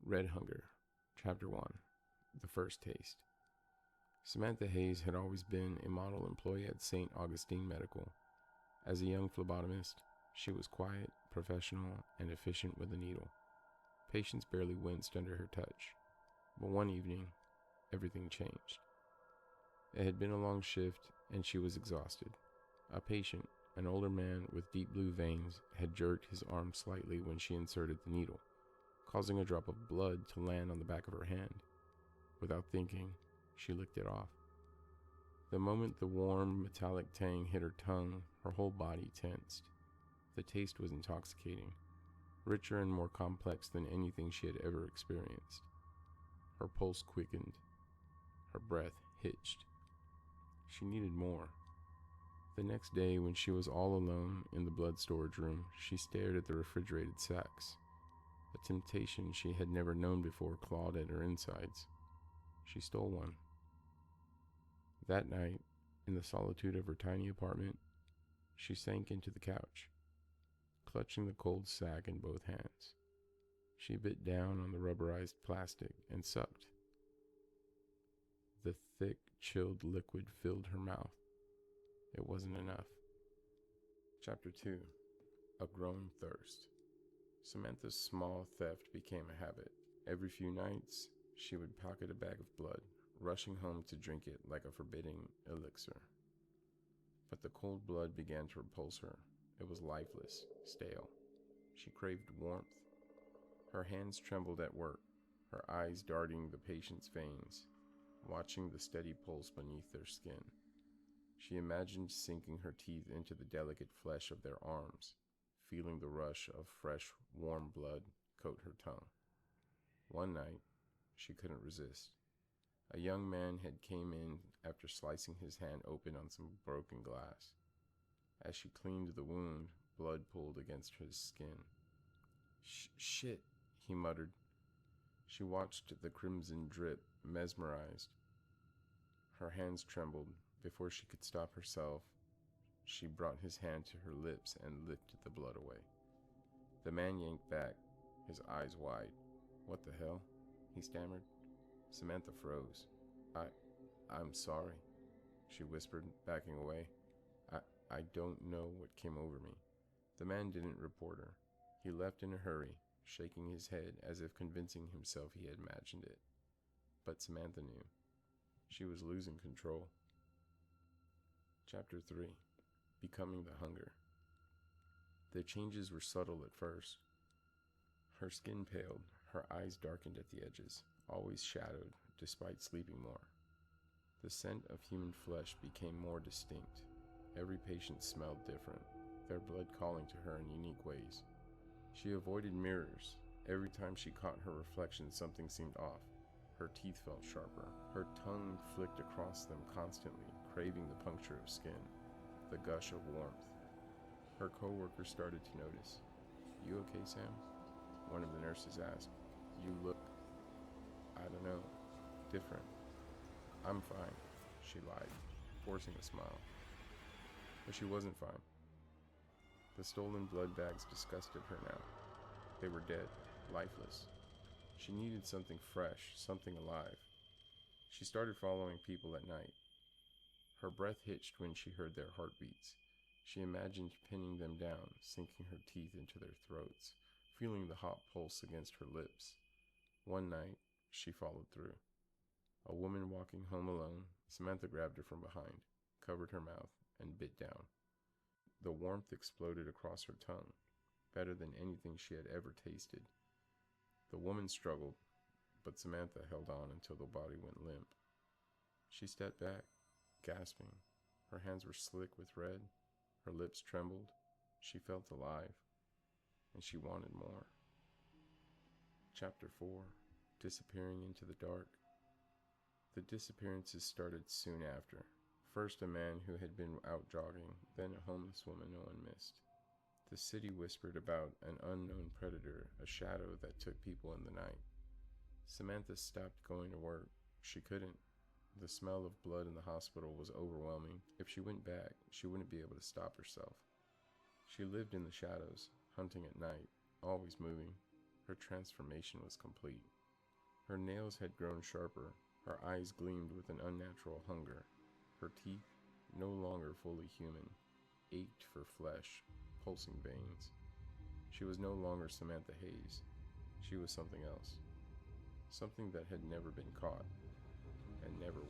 Red Hunger, Chapter 1, The First Taste. Samantha Hayes had always been a model employee at St. Augustine Medical. As a young phlebotomist, she was quiet, professional, and efficient with a needle. Patients barely winced under her touch. But one evening, everything changed. It had been a long shift, and she was exhausted. A patient, an older man with deep blue veins, had jerked his arm slightly when she inserted the needle, causing a drop of blood to land on the back of her hand. Without thinking, she licked it off. The moment the warm, metallic tang hit her tongue, her whole body tensed. The taste was intoxicating, richer and more complex than anything she had ever experienced. Her pulse quickened. Her breath hitched. She needed more. The next day, when she was all alone in the blood storage room, she stared at the refrigerated sacks. A temptation she had never known before clawed at her insides. She stole one. That night, in the solitude of her tiny apartment, she sank into the couch, clutching the cold sack in both hands. She bit down on the rubberized plastic and sucked. The thick, chilled liquid filled her mouth. It wasn't enough. Chapter 2, A Growing Thirst. Samantha's small theft became a habit. Every few nights, she would pocket a bag of blood, rushing home to drink it like a forbidding elixir. But the cold blood began to repulse her. It was lifeless, stale. She craved warmth. Her hands trembled at work, her eyes darting the patient's veins, watching the steady pulse beneath their skin. She imagined sinking her teeth into the delicate flesh of their arms, feeling the rush of fresh, warm blood coat her tongue. One night, she couldn't resist. A young man had came in after slicing his hand open on some broken glass. As she cleaned the wound, blood pooled against his skin. Shit, he muttered. She watched the crimson drip, mesmerized. Her hands trembled. Before she could stop herself, she brought his hand to her lips and licked the blood away. The man yanked back, his eyes wide. What the hell? He stammered. Samantha froze. I'm sorry, she whispered, backing away. I don't know what came over me. The man didn't report her. He left in a hurry, shaking his head as if convincing himself he had imagined it. But Samantha knew. She was losing control. Chapter 3, Becoming the Hunger. The changes were subtle at first. Her skin paled, her eyes darkened at the edges, always shadowed, despite sleeping more. The scent of human flesh became more distinct. Every patient smelled different, their blood calling to her in unique ways. She avoided mirrors. Every time she caught her reflection, something seemed off. Her teeth felt sharper. Her tongue flicked across them constantly, craving the puncture of skin, the gush of warmth. Her coworkers started to notice. "You okay, Sam?" one of the nurses asked. "You look, I don't know, different." "I'm fine," she lied, forcing a smile. But she wasn't fine. The stolen blood bags disgusted her now. They were dead, lifeless. She needed something fresh, something alive. She started following people at night. Her breath hitched when she heard their heartbeats. She imagined pinning them down, sinking her teeth into their throats, feeling the hot pulse against her lips. One night, she followed through. A woman walking home alone, Samantha grabbed her from behind, covered her mouth, and bit down. The warmth exploded across her tongue, better than anything she had ever tasted. The woman struggled, but Samantha held on until the body went limp. She stepped back, gasping. Her hands were slick with red. Her lips trembled. She felt alive, and she wanted more. Chapter 4, Disappearing into the Dark. The disappearances started soon after. First a man who had been out jogging, then a homeless woman no one missed. The city whispered about an unknown predator, a shadow that took people in the night. Samantha stopped going to work. She couldn't. The smell of blood in the hospital was overwhelming. If she went back, she wouldn't be able to stop herself. She lived in the shadows, hunting at night, always moving. Her transformation was complete. Her nails had grown sharper, her eyes gleamed with an unnatural hunger. Her teeth, no longer fully human, ached for flesh, pulsing veins. She was no longer Samantha Hayes. She was something else. Something that had never been caught and never